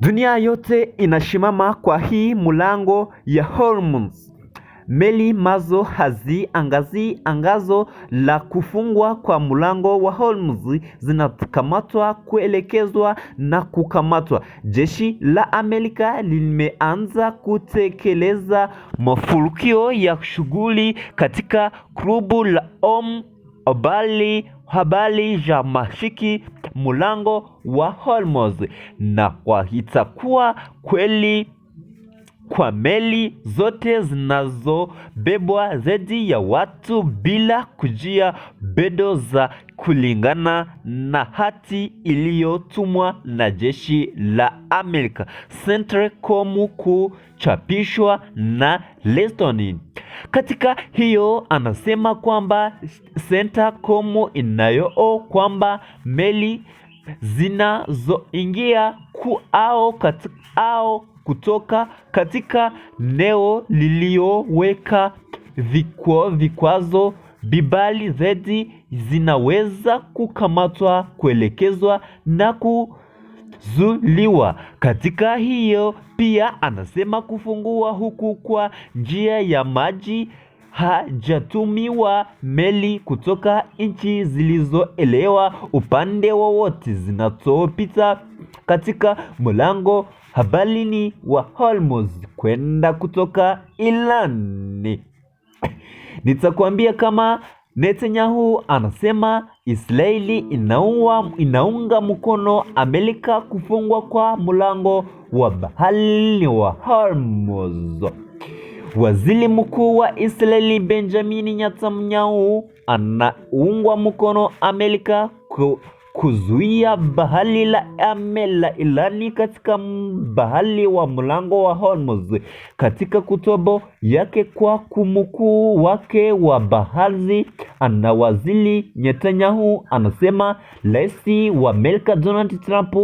Dunia yote inashimama kwa hii mlango ya Hormuz. Meli mazo haziangazi angazo la kufungwa kwa mlango wa Hormuz zinakamatwa kuelekezwa na kukamatwa. Jeshi la Amerika limeanza kutekeleza mafurukio ya shughuli katika klubu la habari ya mashiki mlango wa Hormuz, na kwa itakuwa kweli kwa meli zote zinazobebwa zaidi ya watu bila kujia bedo za kulingana na hati iliyotumwa na jeshi la Amerika CENTCOM kuchapishwa na Leston. Katika hiyo anasema kwamba CENTCOM inayo kwamba meli zinazoingia kutoka katika eneo lilioweka vikwazo vibali zaidi zinaweza kukamatwa, kuelekezwa na kuzuiliwa. Katika hiyo pia anasema kufungua huku kwa njia ya maji hajatumiwa meli kutoka nchi zilizoelewa upande wowote zinazopita katika mlango habarini wa Hormuz kwenda kutoka Iran. Nitakwambia kama Netanyahu anasema Israeli inaunga mkono Amerika kufungwa kwa mlango wa bahari wa Hormuz. Waziri Mkuu wa Israeli Benjamin Netanyahu anaunga mkono Amerika kuzuia bahari la Irani katika bahari wa mlango wa Hormuz. Katika kutobo yake kwa mkuu wake wa bahari waziri Netanyahu anasema rais wa Amerika Donald Trump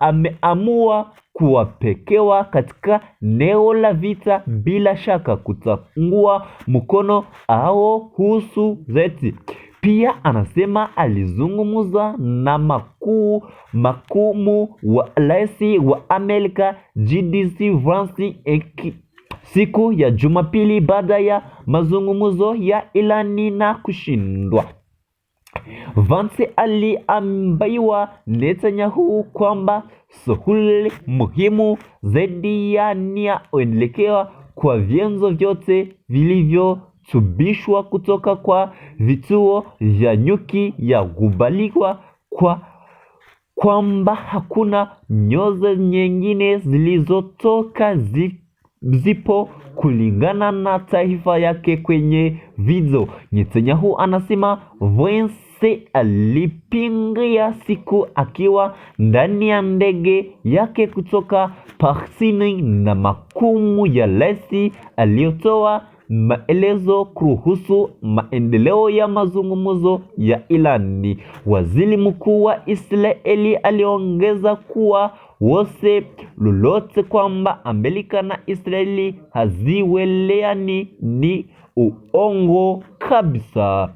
ameamua kuwapekewa katika eneo la vita bila shaka kutangua mkono au husu zeti. Pia anasema alizungumza na makamu wa rais wa Amerika JD Vance siku ya Jumapili baada ya mazungumzo ya Irani na kushindwa. Vance aliambiwa Netanyahu kwamba shughuli muhimu zaidi ya nia uelekea kwa vyanzo vyote vilivyothibitishwa kutoka kwa vituo vya nyuki ya kubaliwa kwamba hakuna nyozo nyingine zilizotoka zipo kulingana na taifa yake kwenye video. Netanyahu anasema Vance alipingia siku akiwa ndani ya ndege yake kutoka Parsini na makamu ya rais aliyotoa maelezo kuhusu maendeleo ya mazungumzo ya Irani. Waziri Mkuu wa Israeli aliongeza kuwa wose lolote kwamba Amerika na Israeli haziweleani ni uongo kabisa.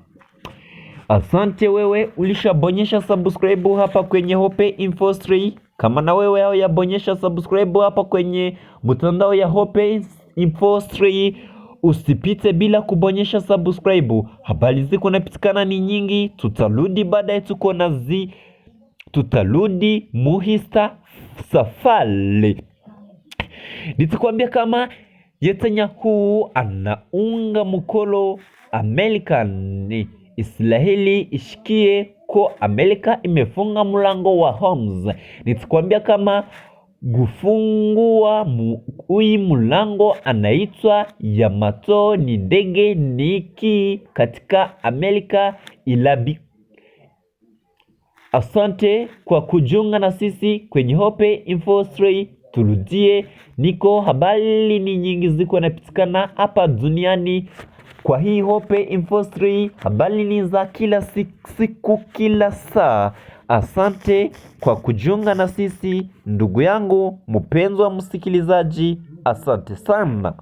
Asante wewe ulishabonyesha subscribe hapa kwenye Hope Info 3. Kama na wewe hao yabonyesha subscribe hapa kwenye mtandao ya Hope Info 3, usipite bila kubonyesha subscribe. Habari ziko napitikana ni nyingi, tutarudi baadaye tutarudi muhista safari. Nitakwambia kama Netanyahu anaunga mkono Amerika ni Israeli ishikie ko Amerika imefunga mlango wa Hormuz. Nitakwambia kama gufungua ui mlango anaitwa Yamato ni ndege niki katika Amerika ilabi. Asante kwa kujiunga na sisi kwenye Hope Info 3. Turudie niko habari ni nyingi ziko napitikana hapa duniani kwa hii Hope Info 3. Habari ni za kila siku kila saa. Asante kwa kujiunga na sisi ndugu yangu mpendwa msikilizaji. Asante sana.